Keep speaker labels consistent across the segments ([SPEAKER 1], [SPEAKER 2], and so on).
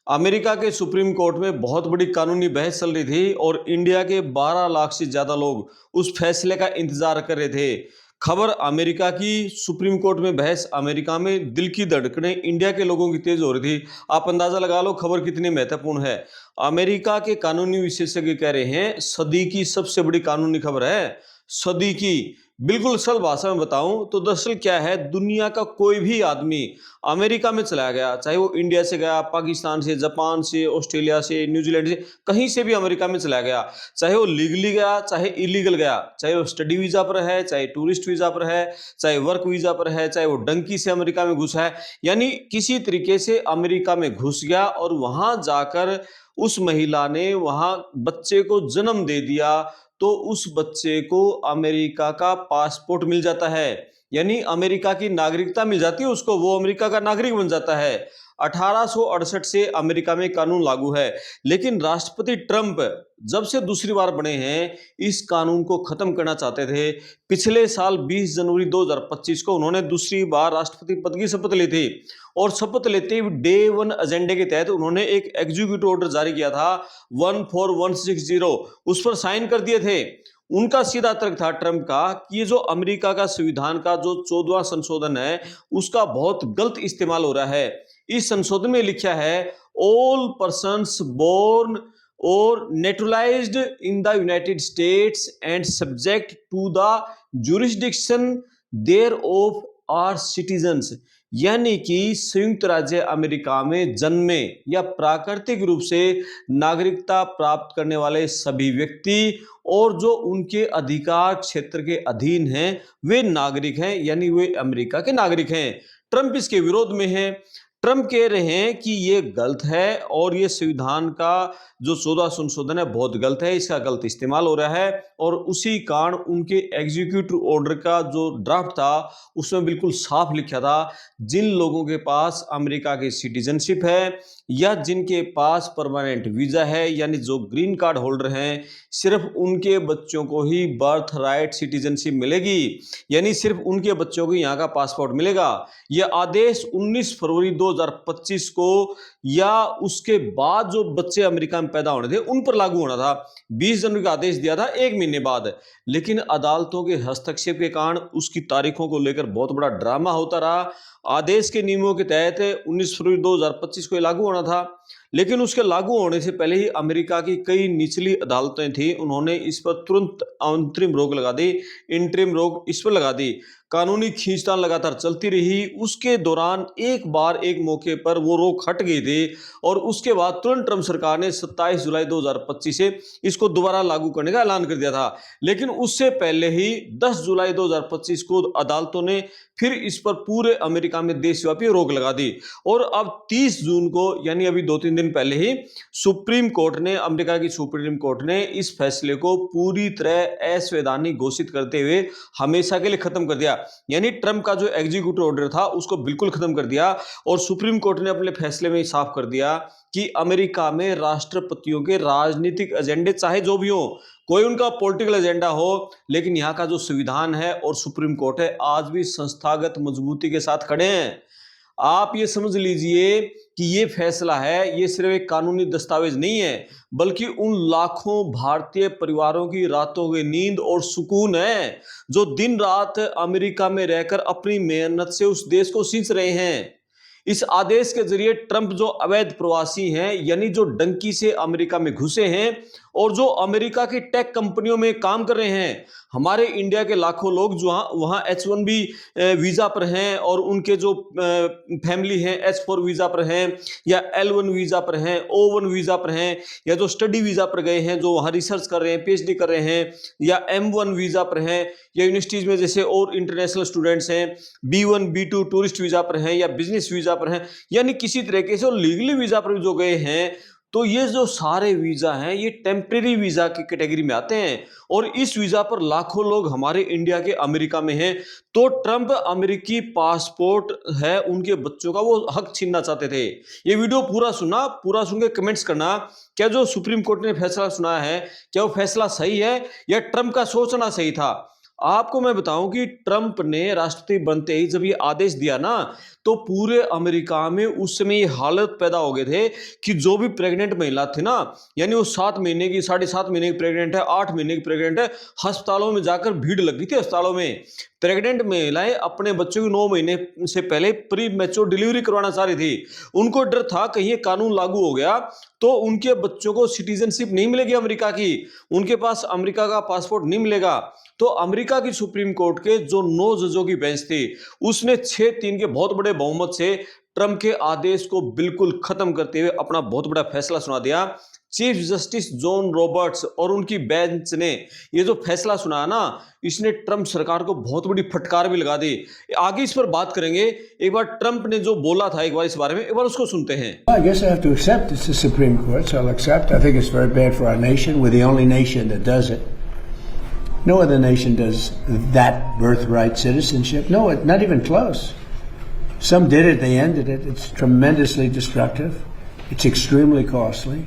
[SPEAKER 1] America के supreme court में बहुत बड़ी कानूनी बहस चल रही थी और इंडिया के 12 लाख से ज्यादा लोग उस फैसले का इंतजार कर रहे थे। खबर अमेरिका की सुप्रीम कोर्ट में बहस, अमेरिका में दिल की धड़कनें इंडिया के लोगों की तेज हो रही थी। आप अंदाजा लगा लो खबर कितनी महत्वपूर्ण है। अमेरिका के कानूनी विशेषज्ञ कह रहे हैं सदी की सबसे बड़ी कानूनी खबर है, सदी की। बिल्कुल सरल भाषा में बताऊं तो दरअसल क्या है, दुनिया का कोई भी आदमी अमेरिका में चला गया, चाहे वो इंडिया से गया, पाकिस्तान से, जापान से, ऑस्ट्रेलिया से, न्यूजीलैंड से, कहीं से भी अमेरिका में चला गया, चाहे वो लीगली गया चाहे इलीगल गया, चाहे वो स्टडी वीजा पर है, चाहे टूरिस्ट वीजा पर है, चाहे वर्क वीजा पर है, चाहे वो डंकी से अमेरिका में घुसा है, यानी किसी तरीके से अमेरिका में घुस गया और वहां जाकर उस महिला ने वहां बच्चे को जन्म दे दिया, तो उस बच्चे को अमेरिका का पासपोर्ट मिल जाता है, यानी अमेरिका की नागरिकता मिल जाती है उसको, वो अमेरिका का नागरिक बन जाता है। 1868 से अमेरिका में कानून लागू है, लेकिन राष्ट्रपति ट्रंप जब से दूसरी बार बने हैं इस कानून को खत्म करना चाहते थे। पिछले साल 20 जनवरी 2025 को उन्होंने दूसरी बार राष्ट्रपति पद की शपथ ली थी और शपथ लेते हुए डे वन एजेंडे के तहत उन्होंने एक एग्जीक्यूटिव ऑर्डर जारी किया था 14160, उस पर साइन कर दिए थे। उनका सीधा तर्क था ट्रंप का कि ये जो अमेरिका का संविधान का जो 14वां संशोधन है उसका बहुत गलत इस्तेमाल हो रहा है। इस संशोधन में लिखा है all persons born or naturalised in the United States and subject to the jurisdiction thereof are citizens, यानी कि संयुक्त राज्य अमेरिका में जन्मे या प्राकृतिक रूप से नागरिकता प्राप्त करने वाले सभी व्यक्ति और जो उनके अधिकार क्षेत्र के अधीन हैं वे नागरिक हैं, यानी वे अमेरिका के नागरिक हैं। ट्रंप इसके विरोध में है। ट्रंप कह रहे हैं कि ये गलत है और ये संविधान का जो 14 संशोधन है बहुत गलत है, इसका गलत इस्तेमाल हो रहा है। और उसी कारण उनके एग्जीक्यूटिव ऑर्डर का जो ड्राफ्ट था उसमें बिल्कुल साफ लिखा था जिन लोगों के पास अमेरिका की सिटीजनशिप है या जिनके पास परमानेंट वीजा है, यानी जो ग्रीन कार्ड होल्डर हैं, सिर्फ उनके बच्चों को ही बर्थ राइट सिटीजनशिप मिलेगी, यानी सिर्फ उनके बच्चों को यहाँ का पासपोर्ट मिलेगा। यह आदेश 19 फरवरी 2025 को या उसके बाद जो बच्चे अमेरिका में पैदा होने थे उन पर लागू होना था। 20 जनवरी का आदेश दिया था, एक महीने बाद, लेकिन अदालतों के हस्तक्षेप के कारण उसकी तारीखों को लेकर बहुत बड़ा ड्रामा होता रहा। आदेश के नियमों के तहत 19 फरवरी 2025 को लागू होना था, लेकिन उसके लागू होने से पहले ही अमेरिका की कई निचली अदालतें थी, उन्होंने इस पर तुरंत अंतरिम रोक लगा दी, इंटरिम रोक इस पर लगा दी। कानूनी खींचतान लगातार चलती रही। उसके दौरान एक बार एक मौके पर वो रोक हट गई थी और उसके बाद तुरंत ट्रंप सरकार ने 27 जुलाई 2025 से इसको दोबारा लागू करने का ऐलान कर दिया था। लेकिन उससे पहले ही 10 जुलाई 2025 को अदालतों ने फिर इस पर पूरे अमेरिका में देशव्यापी रोक लगा दी और अब 30 जून को, यानी अभी 2-3 दिन पहले ही, सुप्रीम कोर्ट ने, अमेरिका की सुप्रीम कोर्ट ने इस फैसले को पूरी तरह असंवैधानिक घोषित करते हुए हमेशा के लिए खत्म कर दिया। यानी ट्रंप का जो एग्जीक्यूटिव ऑर्डर था उसको बिल्कुल खत्म कर दिया और सुप्रीम कोर्ट ने अपने फैसले में साफ कर दिया कि अमेरिका में राष्ट्रपतियों के राजनीतिक एजेंडे चाहे जो भी हो, कोई उनका पॉलिटिकल एजेंडा हो, लेकिन यहाँ का जो संविधान है और सुप्रीम कोर्ट है आज भी संस्थागत मजबूती के साथ खड़े हैं। आप ये समझ लीजिए कि ये फैसला है, ये सिर्फ एक कानूनी दस्तावेज नहीं है, बल्कि उन लाखों भारतीय परिवारों की रातों की नींद और सुकून है जो दिन रात अमेरिका में रहकर अपनी मेहनत से उस देश को सींच रहे हैं। इस आदेश के जरिए ट्रंप जो अवैध प्रवासी हैं, यानी जो डंकी से अमेरिका में घुसे हैं और जो अमेरिका की टेक कंपनियों में काम कर रहे हैं, हमारे इंडिया के लाखों लोग जो वहां H1B वीजा पर हैं और उनके जो फैमिली हैं H4 वीजा पर हैं या L1 वीजा पर हैं, O1 वीजा पर हैं, या जो स्टडी वीजा पर गए हैं, जो वहां रिसर्च कर रहे हैं, PhD कर रहे हैं, या M1 वीजा पर हैं, या यूनिवर्सिटीज में जैसे और इंटरनेशनल स्टूडेंट्स हैं, B1 B2 टूरिस्ट वीजा पर हैं या बिजनेस वीजा पर हैं, यानी किसी तरीके से लीगली वीजा पर जो गए हैं, तो ये जो सारे वीजा हैं ये टेम्परेरी वीजा की कैटेगरी में आते हैं और इस वीजा पर लाखों लोग हमारे इंडिया के अमेरिका में हैं। तो ट्रंप अमेरिकी पासपोर्ट है उनके बच्चों का वो हक छीनना चाहते थे। ये वीडियो पूरा सुना, पूरा सुन के कमेंट्स करना, क्या जो सुप्रीम कोर्ट ने फैसला सुनाया है क्या वो फैसला सही है या ट्रंप का सोचना सही था। आपको मैं बताऊं कि ट्रंप ने राष्ट्रपति बनते ही जब ये आदेश दिया ना, तो पूरे अमेरिका में उस समय ये हालत पैदा हो गए थे कि जो भी प्रेग्नेंट महिला थी ना, यानी वो 7 महीने की, 7.5 महीने की प्रेग्नेंट है, 8 महीने की प्रेग्नेंट है, अस्पतालों में जाकर भीड़ लग गई थी। अस्पतालों में प्रेग्नेंट महिलाएं अपने बच्चों की 9 महीने से पहले प्री मैच्योर डिलीवरी करवाना चाह रही थी। उनको डर था कहीं ये कानून लागू हो गया तो उनके बच्चों को सिटीजनशिप नहीं मिलेगी अमेरिका की, उनके पास अमेरिका का पासपोर्ट नहीं मिलेगा। तो अमेरिका की सुप्रीम कोर्ट के जो 9 जजों की बेंच थी, उसने 6-3 के बहुत बड़े बहुमत से ट्रंप के आदेश को बिल्कुल खत्म करते हुए अपना बहुत बड़ा फैसला सुना दिया। चीफ जस्टिस जॉन रॉबर्ट्स और उनकी बेंच ने ये जो फैसला सुनाया ना, इसने ट्रंप सरकार को बहुत बड़ी फटकार भी लगा दी। आगे इस पर बात करेंगे। एक बार ट्रंप ने जो बोला था एक बार इस बारे में, एक बार उसको सुनते हैं।
[SPEAKER 2] I guess I have to accept it's the Supreme Court, so I'll accept. I think it's very bad for our nation. We're the only nation that does it. No other nation does that birthright citizenship. No, not even close. Some did it, they ended it. It's tremendously destructive. It's extremely costly.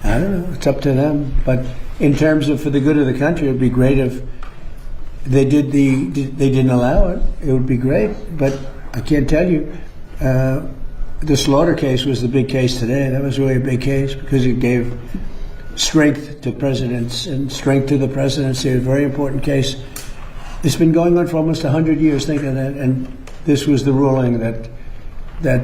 [SPEAKER 2] I don't know, it's up to them. But in terms of for the good of the country, it would be great if they didn't allow it. It would be great. But I can't tell you. The Slaughter case was the big case today. That was really a big case because it gave strength to presidents and strength to the presidency. A very important case. It's been going on for almost 100 years. Think of that. And this was the ruling that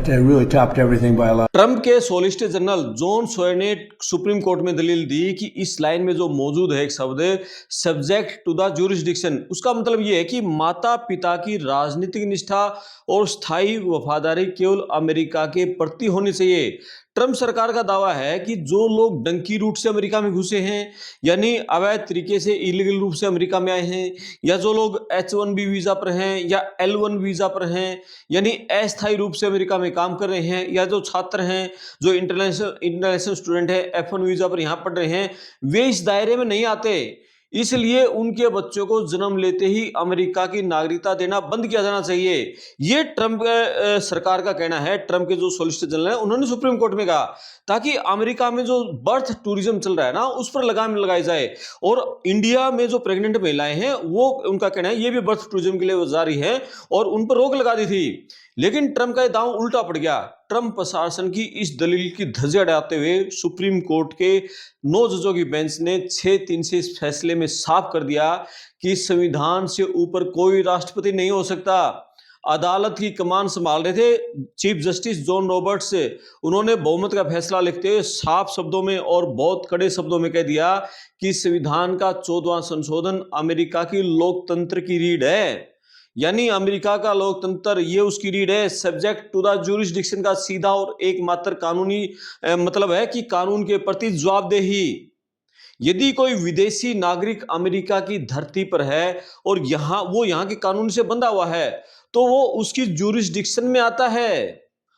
[SPEAKER 2] really topped everything by a lot.
[SPEAKER 1] Trump के solicitor general John Sawyer ने supreme court में दलील दी कि इस line में जो मौजूद है एक शब्द सब्जेक्ट टू द ज्यूरिसडिक्शन, उसका मतलब यह है कि माता पिता की राजनीतिक निष्ठा और स्थायी वफादारी केवल अमेरिका के प्रति होनी चाहिए। ट्रंप सरकार का दावा है कि जो लोग डंकी रूट से अमेरिका में घुसे हैं, यानी अवैध तरीके से इलीगल रूप से अमेरिका में आए हैं, या जो लोग H1B वीजा पर हैं या L1 वीजा पर हैं, यानी अस्थायी रूप से अमेरिका में काम कर रहे हैं, या जो छात्र हैं, जो इंटरनेशनल स्टूडेंट है F1 वीजा पर यहाँ पढ़ रहे हैं, वे इस दायरे में नहीं आते। इसलिए उनके बच्चों को जन्म लेते ही अमेरिका की नागरिकता देना बंद किया जाना चाहिए। ये ट्रंप सरकार का कहना है। ट्रंप के जो सॉलिसिटर जनरल हैं उन्होंने सुप्रीम कोर्ट में कहा, ताकि अमेरिका में जो बर्थ टूरिज्म चल रहा है ना, उस पर लगाम लगाई जाए। और इंडिया में जो प्रेग्नेंट महिलाएं हैं, वो उनका कहना है ये भी बर्थ टूरिज्म के लिए जारी है और उन पर रोक लगा दी थी। लेकिन ट्रंप का दांव उल्टा पड़ गया। ट्रंप प्रशासन की इस दलील की धज्जी उड़ाते हुए सुप्रीम कोर्ट के 9 जजों की बेंच ने 6-3 से इस फैसले में साफ कर दिया कि संविधान से ऊपर कोई राष्ट्रपति नहीं हो सकता। अदालत की कमान संभाल रहे थे चीफ जस्टिस जॉन रॉबर्ट्स। उन्होंने बहुमत का फैसला लिखते हुए साफ शब्दों में और बहुत कड़े शब्दों में कह दिया कि संविधान का 14वां संशोधन अमेरिका की लोकतंत्र की रीढ़ है, यानी अमेरिका का लोकतंत्र ये उसकी रीढ़ है। सब्जेक्ट टू द ज्यूरिसडिक्शन का सीधा और एकमात्र कानूनी मतलब है कि कानून के प्रति जवाबदेही। यदि कोई विदेशी नागरिक अमेरिका की धरती पर है और यहाँ के कानून से बंधा हुआ है, तो वो उसकी ज्यूरिसडिक्शन में आता है।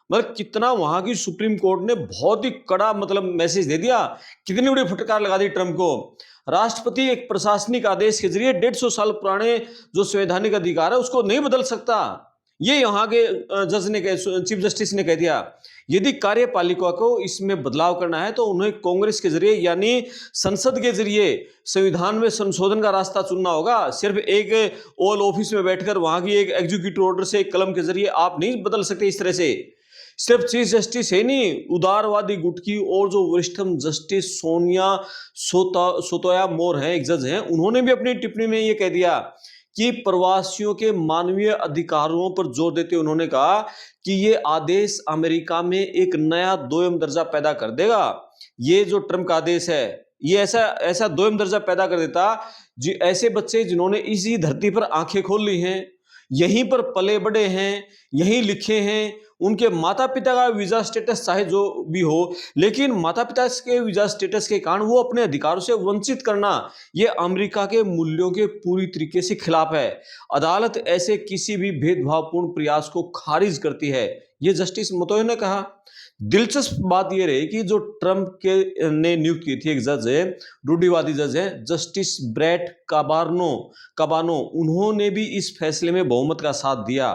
[SPEAKER 1] मतलब कितना वहां की सुप्रीम कोर्ट ने बहुत ही कड़ा मतलब मैसेज दे दिया, कितनी बड़ी फटकार लगा दी ट्रंप को। राष्ट्रपति एक प्रशासनिक आदेश के जरिए 150 साल पुराने जो संवैधानिक अधिकार है उसको नहीं बदल सकता। ये यहाँ के जज ने चीफ जस्टिस ने कह दिया। यदि कार्यपालिका को इसमें बदलाव करना है तो उन्हें कांग्रेस के जरिए यानी संसद के जरिए संविधान में संशोधन का रास्ता चुनना होगा। सिर्फ एक ओवल ऑफिस में बैठकर वहां की एक एग्जीक्यूटिव ऑर्डर से एक कलम के जरिए आप नहीं बदल सकते इस तरह से। सिर्फ चीफ जस्टिस है नहीं, उदारवादी गुट की और जो वरिष्ठतम जस्टिस सोनिया सोतोया-मोर है, एक जज हैं, उन्होंने भी अपनी टिप्पणी में ये कह दिया कि प्रवासियों के मानवीय अधिकारों पर जोर देते उन्होंने कहा कि ये आदेश अमेरिका में एक नया दोयम दर्जा पैदा कर देगा। ये जो ट्रंप का आदेश है, ये ऐसा दोयम दर्जा पैदा कर देता ऐसे बच्चे जिन्होंने इसी धरती पर आंखें खोल ली हैं, यहीं पर पले बड़े हैं, यहीं लिखे हैं, उनके माता पिता का वीजा स्टेटस चाहे जो भी हो, लेकिन माता पिता के वीजा स्टेटस के कारण वो अपने अधिकारों से वंचित करना, ये अमेरिका के मूल्यों के पूरी तरीके से खिलाफ है। अदालत ऐसे किसी भी भेदभावपूर्ण प्रयास को खारिज करती है, ये जस्टिस मोतोया ने कहा। दिलचस्प बात यह रही कि जो ट्रंप के ने नियुक्त की थी एक जज है, रूढ़िवादी जज है, जस्टिस ब्रेट काबानो, उन्होंने भी इस फैसले में बहुमत का साथ दिया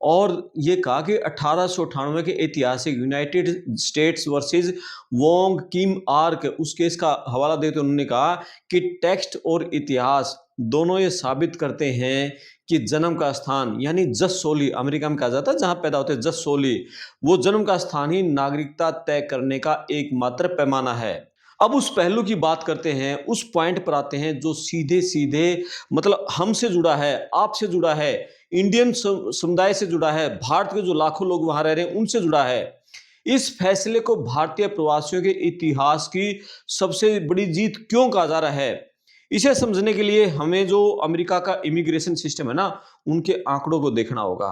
[SPEAKER 1] और ये कहा कि 1898 के ऐतिहासिक यूनाइटेड स्टेट्स वर्सेस वोंग किम आर्क उस केस का हवाला देते उन्होंने कहा कि टेक्स्ट और इतिहास दोनों ये साबित करते हैं कि जन्म का स्थान यानी जसोली अमेरिका में कहा जाता है जहां पैदा होते हैं जसोली, वो जन्म का स्थान ही नागरिकता तय करने का एकमात्र पैमाना है। अब उस पहलू की बात करते हैं, उस पॉइंट पर आते हैं जो सीधे सीधे मतलब हमसे जुड़ा है, आपसे जुड़ा है, इंडियन समुदाय से जुड़ा है, भारत के जो लाखों लोग वहां रह रहे हैं उनसे जुड़ा है। इस फैसले को भारतीय प्रवासियों के इतिहास की सबसे बड़ी जीत क्यों कहा जा रहा है, इसे समझने के लिए हमें जो अमेरिका का इमिग्रेशन सिस्टम है ना, उनके आंकड़ों को देखना होगा।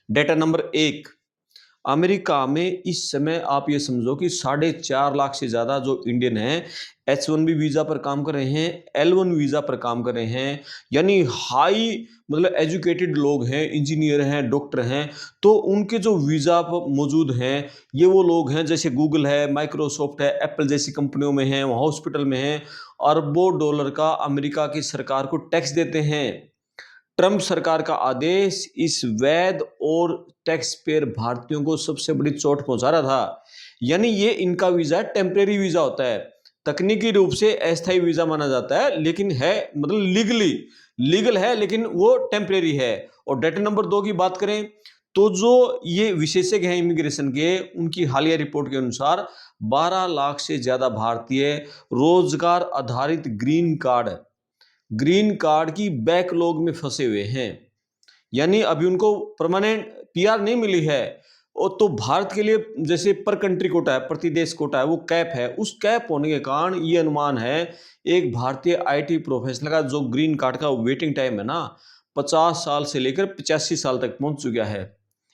[SPEAKER 1] डेटा नंबर 1, अमेरिका में इस समय आप ये समझो कि 4.5 लाख से ज्यादा जो इंडियन हैं H1B वीजा पर काम कर रहे हैं, L1 वीजा पर काम कर रहे हैं, यानी हाई मतलब एजुकेटेड लोग हैं, इंजीनियर हैं, डॉक्टर हैं, तो उनके जो वीजा मौजूद हैं ये वो लोग हैं जैसे गूगल है, माइक्रोसॉफ्ट है, एप्पल जैसी कंपनियों में हैं, हॉस्पिटल में हैं, अरबों डॉलर का अमेरिका की सरकार को टैक्स देते हैं। ट्रंप सरकार का आदेश इस वैध और टैक्स पेयर भारतीयों को सबसे बड़ी चोट पहुंचा रहा था। यानी ये इनका वीजा टेम्परेरी वीजा होता है, तकनीकी रूप से अस्थायी वीजा माना जाता है, लेकिन है मतलब लीगल है, लेकिन वो टेम्परेरी है। और डेटा नंबर 2 की बात करें तो जो ये विशेषज्ञ हैं इमिग्रेशन के, उनकी हालिया रिपोर्ट के अनुसार 12 लाख से ज्यादा भारतीय रोजगार आधारित ग्रीन कार्ड की बैकलॉग में फंसे हुए हैं, यानी अभी उनको परमानेंट पीआर नहीं मिली है। और तो भारत के लिए जैसे पर कंट्री कोटा है, प्रति देश कोटा है, वो कैप है, उस कैप होने के कारण ये अनुमान है एक भारतीय आईटी प्रोफेशनल का जो ग्रीन कार्ड का वेटिंग टाइम है ना 50 साल से लेकर 85 साल तक पहुंच चुका है।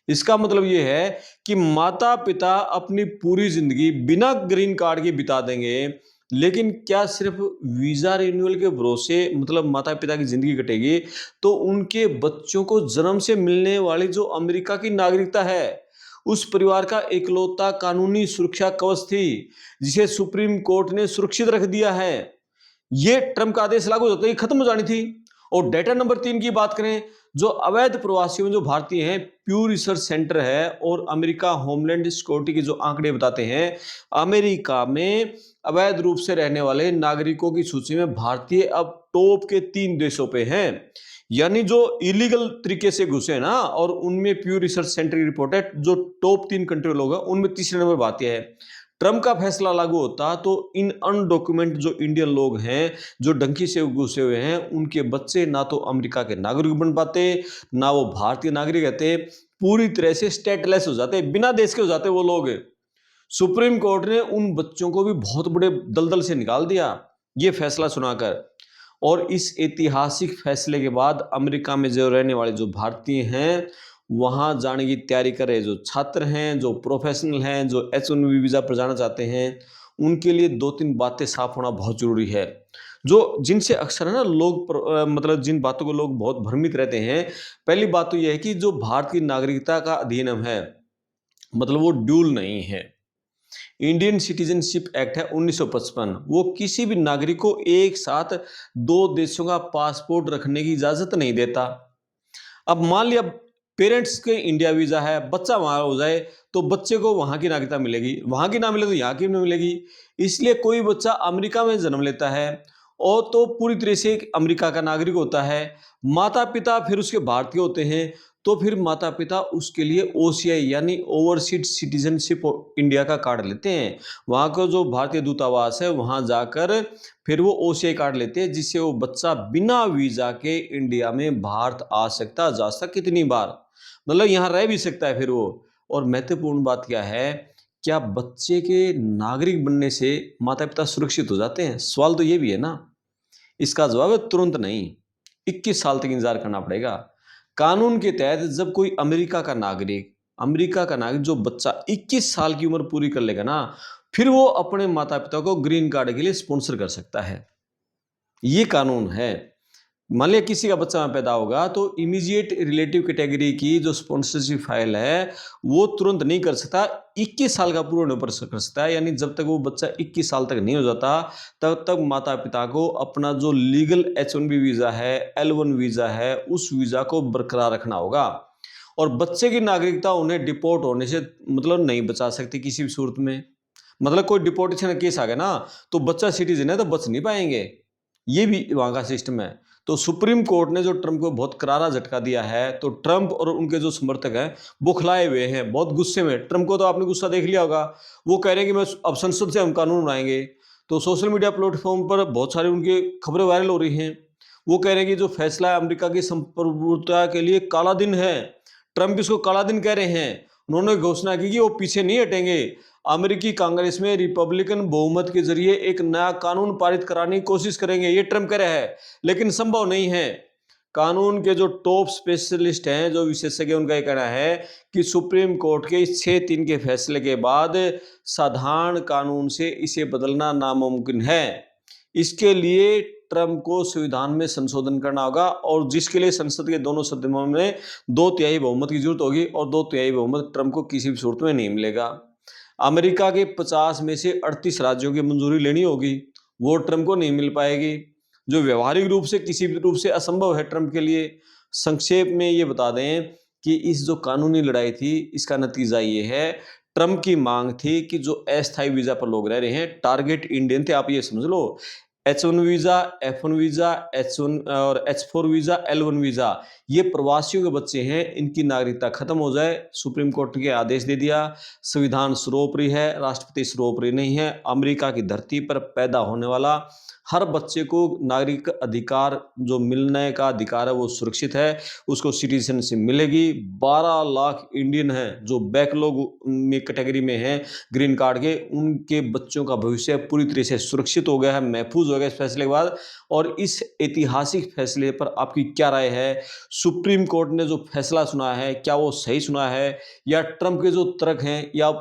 [SPEAKER 1] इसका मतलब ये है कि माता पिता अपनी पूरी जिंदगी बिना ग्रीन कार्ड के बिता देंगे, लेकिन क्या सिर्फ वीजा रिन्यूअल के भरोसे मतलब माता पिता की जिंदगी कटेगी, तो उनके बच्चों को जन्म से मिलने वाली जो अमेरिका की नागरिकता है उस परिवार का इकलौता कानूनी सुरक्षा कवच थी जिसे सुप्रीम कोर्ट ने सुरक्षित रख दिया है, ये ट्रंप का आदेश लागू होता ही खत्म हो जानी थी। और डेटा नंबर 3 की बात करें, जो अवैध प्रवासियों में जो भारतीय हैं, प्यू रिसर्च सेंटर है और अमेरिका होमलैंड सिक्योरिटी के जो आंकड़े बताते हैं, अमेरिका में अवैध रूप से रहने वाले नागरिकों की सूची में भारतीय अब टॉप के 3 देशों पे हैं। यानी जो इलीगल तरीके से घुसे ना, और उनमें प्यू रिसर्च सेंटर की रिपोर्ट है जो टॉप 3 कंट्री लोग हैं उनमें तीसरे नंबर भारतीय है। ट्रंप का फैसला लागू होता तो इन अनडॉक्यूमेंट जो इंडियन लोग हैं जो डंकी से घुसे हुए हैं, उनके बच्चे ना तो अमेरिका के नागरिक बन पाते, ना वो भारतीय नागरिक रहते, पूरी तरह से स्टेटलेस हो जाते, बिना देश के हो जाते वो लोग। सुप्रीम कोर्ट ने उन बच्चों को भी बहुत बड़े दलदल से निकाल दिया ये फैसला सुनाकर। और इस ऐतिहासिक फैसले के बाद अमेरिका में जो रहने वाले जो भारतीय हैं वहां जाने की तैयारी कर रहे जो छात्र हैं, जो प्रोफेशनल हैं, जो H1B वीजा पर जाना चाहते हैं, उनके लिए 2-3 बातें साफ होना बहुत जरूरी है, जो जिनसे अक्सर है ना लोग मतलब जिन बातों को लोग बहुत भ्रमित रहते हैं। पहली बात तो यह है कि जो भारत की नागरिकता का अधिनियम है मतलब वो ड्यूल नहीं है। इंडियन सिटीजनशिप एक्ट है 1955, वो किसी भी नागरिक को एक साथ 2 देशों का पासपोर्ट रखने की इजाजत नहीं देता। अब मान लिया पेरेंट्स के इंडिया वीजा है, बच्चा वहां हो जाए तो बच्चे को वहां की नागरिकता मिलेगी, वहां की ना मिले तो यहाँ की नहीं मिलेगी। इसलिए कोई बच्चा अमेरिका में जन्म लेता है और तो पूरी तरह से एक अमेरिका का नागरिक होता है, माता पिता फिर उसके भारतीय होते हैं, तो फिर माता पिता उसके लिए OCI यानी ओवरसीज सिटीजनशिप इंडिया का कार्ड लेते हैं। वहाँ का जो भारतीय दूतावास है वहाँ जाकर फिर वो OCI कार्ड लेते हैं, जिससे वो बच्चा बिना वीजा के इंडिया में भारत आ सकता, जा सकता कितनी बार, मतलब यहाँ रह भी सकता है फिर वो। और महत्वपूर्ण बात क्या है, क्या बच्चे के नागरिक बनने से माता पिता सुरक्षित हो जाते हैं? सवाल तो ये भी है ना। इसका जवाब है तुरंत नहीं, 21 साल तक इंतजार करना पड़ेगा। कानून के तहत जब कोई अमेरिका का नागरिक जो बच्चा 21 साल की उम्र पूरी कर लेगा ना, फिर वो अपने माता पिता को ग्रीन कार्ड के लिए स्पॉन्सर कर सकता है। ये कानून है। मान लिया किसी का बच्चा वहां पैदा होगा तो इमीडिएट रिलेटिव कैटेगरी की जो स्पॉन्सरशिप फाइल है वो तुरंत नहीं कर सकता, 21 साल का पूरा होने पर कर सकता है। यानी जब तक वो बच्चा 21 साल तक नहीं हो जाता तब तक माता पिता को अपना जो लीगल H1B वीजा है, L1 वीजा है, उस वीजा को बरकरार रखना होगा। और बच्चे की नागरिकता उन्हें डिपोर्ट होने से मतलब नहीं बचा सकती किसी भी सूरत में। मतलब कोई डिपोर्टेशन का केस आ गया ना, तो बच्चा सिटीजन है तो बच नहीं पाएंगे। ये भी वहाँ का सिस्टम है। तो सुप्रीम कोर्ट ने जो ट्रंप को बहुत करारा झटका दिया है, तो ट्रंप और उनके जो समर्थक हैं वो खिलाए हुए हैं, बहुत गुस्से में। ट्रंप को तो आपने गुस्सा देख लिया होगा, वो कह रहे हैं कि मैं अब संसद से हम कानून बनाएंगे। तो सोशल मीडिया प्लेटफॉर्म पर बहुत सारी उनकी खबरें वायरल हो रही हैं। वो कह रहे हैं कि जो फैसला है अमेरिका की संप्रभुता के लिए काला दिन है। ट्रंप इसको काला दिन कह रहे हैं। उन्होंने घोषणा की कि वो पीछे नहीं हटेंगे। अमेरिकी कांग्रेस में रिपब्लिकन बहुमत के जरिए एक नया कानून पारित कराने की कोशिश करेंगे, ये ट्रंप कह रहे हैं, लेकिन संभव नहीं है। कानून के जो टॉप स्पेशलिस्ट हैं, जो विशेषज्ञ, उनका ये कहना है कि सुप्रीम कोर्ट के इस 6-3 के फैसले के बाद साधारण कानून से इसे बदलना नामुमकिन है। इसके लिए ट्रंप को संविधान में संशोधन करना होगा, और जिसके लिए संसद के दोनों सदनों में 2/3 बहुमत की जरूरत होगी, और 2/3 बहुमत ट्रंप को किसी भी सूरत में नहीं मिलेगा। अमेरिका के 50 में से 38 राज्यों की मंजूरी लेनी होगी, वो ट्रंप को नहीं मिल पाएगी, जो व्यवहारिक रूप से किसी भी रूप से असंभव है ट्रंप के लिए। संक्षेप में ये बता दें कि इस जो कानूनी लड़ाई थी, इसका नतीजा ये है, ट्रंप की मांग थी कि जो अस्थायी वीजा पर लोग रह रहे हैं, टारगेट इंडियन थे, आप ये समझ लो। H1 visa, F1 visa, H1 और H4 वीजा, L1 वीजा, ये प्रवासियों के बच्चे हैं, इनकी नागरिकता खत्म हो जाए। सुप्रीम कोर्ट ने आदेश दे दिया। संविधान सर्वोपरि है, राष्ट्रपति सर्वोपरि नहीं है। अमेरिका की धरती पर पैदा होने वाला हर बच्चे को नागरिक अधिकार जो मिलने का अधिकार है वो सुरक्षित है, उसको सिटीजनशिप मिलेगी। 12 लाख इंडियन हैं जो बैकलॉग में कैटेगरी में हैं ग्रीन कार्ड के, उनके बच्चों का भविष्य पूरी तरह से सुरक्षित हो गया है, महफूज हो गया इस फैसले के बाद। और इस ऐतिहासिक फैसले पर आपकी क्या राय है? सुप्रीम कोर्ट ने जो फैसला सुना है, क्या वो सही सुना है, या ट्रंप के जो तर्क हैं, या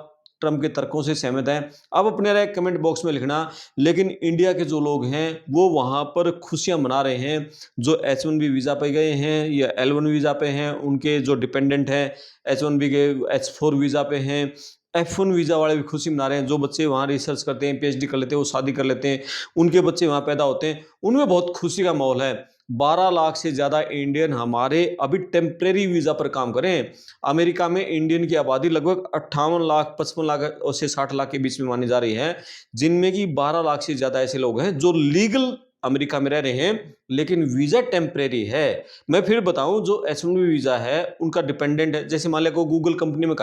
[SPEAKER 1] ट्रंप के तर्कों से सहमत हैं? आप अपने राय कमेंट बॉक्स में लिखना। लेकिन इंडिया के जो लोग हैं वो वहाँ पर खुशियाँ मना रहे हैं, जो H1B वीज़ा पे गए हैं या L1 वीज़ा पे हैं, उनके जो डिपेंडेंट हैं H1B के, H4 वीज़ा पे हैं, F1 वीज़ा वाले भी खुशी मना रहे हैं। जो बच्चे वहाँ रिसर्च करते हैं, PhD कर लेते हैं, वो शादी कर लेते हैं, उनके बच्चे वहाँ पैदा होते हैं, उनमें बहुत खुशी का माहौल है। 12 लाख से ज़्यादा इंडियन हमारे अभी टेम्परेरी वीज़ा पर काम करें। अमेरिका में इंडियन की आबादी लगभग 58 लाख, 55 लाख और से 60 लाख के बीच में मानी जा रही है, जिनमें कि 12 लाख से ज़्यादा ऐसे लोग हैं जो लीगल अमेरिका में रह रहे हैं, लेकिन वीज़ा टेम्परेरी है। मैं फिर बताऊं, जो H1B वीज़ा है उनका डिपेंडेंट है, जैसे मान लिया को गूगल कंपनी में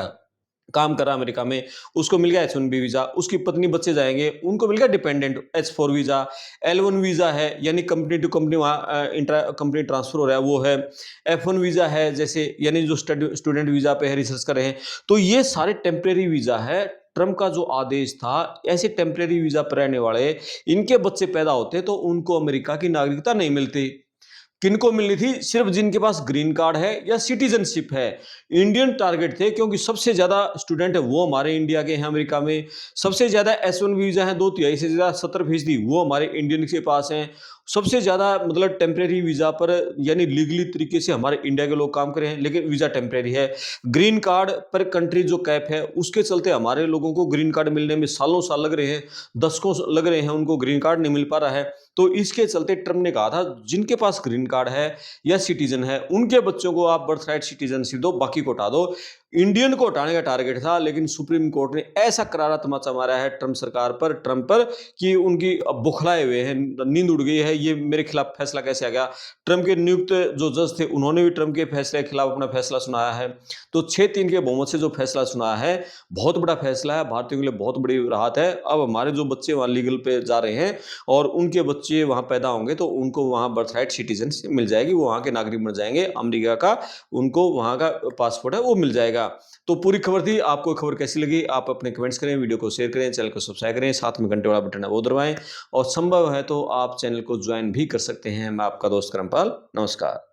[SPEAKER 1] काम कर रहा अमेरिका में, उसको मिल गया H1B वीजा, उसकी पत्नी बच्चे जाएंगे, उनको मिल गया dependent H4 visa. L1 visa है, यानी कंपनी टू कंपनी वहाँ इंट्रा कंपनी ट्रांसफर हो रहा है, वो है। F1 वीजा है, जैसे यानी जो स्टूडेंट वीजा पे है, रिसर्च कर रहे हैं। तो ये सारे टेम्परेरी वीजा है। ट्रंप का जो आदेश था, ऐसे टेम्परेरी वीजा पर रहने वाले इनके बच्चे पैदा होते तो उनको अमेरिका की नागरिकता नहीं मिलती। किनको मिलनी थी? सिर्फ जिनके पास ग्रीन कार्ड है या सिटीजनशिप है। इंडियन टारगेट थे, क्योंकि सबसे ज्यादा स्टूडेंट है वो हमारे इंडिया के हैं अमेरिका में। सबसे ज्यादा H1 वीजा है, 2/3 से ज्यादा 70% वो हमारे इंडियन के पास हैं। सबसे ज्यादा मतलब टेम्परेरी वीजा पर, यानी लीगली तरीके से हमारे इंडिया के लोग काम कर रहे हैं, लेकिन वीजा टेम्परेरी है। ग्रीन कार्ड पर कंट्री जो कैप है, उसके चलते हमारे लोगों को ग्रीन कार्ड मिलने में सालों साल लग रहे हैं, दशकों लग रहे हैं, उनको ग्रीन कार्ड नहीं मिल पा रहा है। तो इसके चलते ट्रंप ने कहा था, जिनके पास ग्रीन कार्ड है या सिटीजन है, उनके बच्चों को आप बर्थ राइट सिटीजनशिप दो, बाकी को हटा दो। इंडियन को हटाने का टारगेट था, लेकिन सुप्रीम कोर्ट ने ऐसा करारा तमाचा मारा है ट्रंप सरकार पर, ट्रंप पर, कि उनकी बुखलाए हुए हैं, नींद उड़ गई है। ये मेरे खिलाफ फैसला कैसे आ गया? ट्रंप के नियुक्त जो जज थे, उन्होंने भी ट्रंप के फैसले के खिलाफ अपना फैसला सुनाया है। तो 6-3 के बहुमत से जो फैसला सुनाया है, बहुत बड़ा फैसला है, भारतीयों के लिए बहुत बड़ी राहत है। अब हमारे जो बच्चे वहाँ लीगल पे जा रहे हैं और उनके बच्चे वहाँ पैदा होंगे, तो उनको वहाँ बर्थ राइट सिटीजनशिप मिल जाएगी, वो वहाँ के नागरिक बन जाएंगे अमेरिका का, उनको वहाँ का पासपोर्ट है वो मिल जाएगा। तो पूरी खबर थी। आपको खबर कैसी लगी? आप अपने कमेंट्स करें, वीडियो को शेयर करें, चैनल को सब्सक्राइब करें, साथ में घंटे वाला बटन है वो दबाएं, और संभव है तो आप चैनल को ज्वाइन भी कर सकते हैं। मैं आपका दोस्त करमपाल, नमस्कार।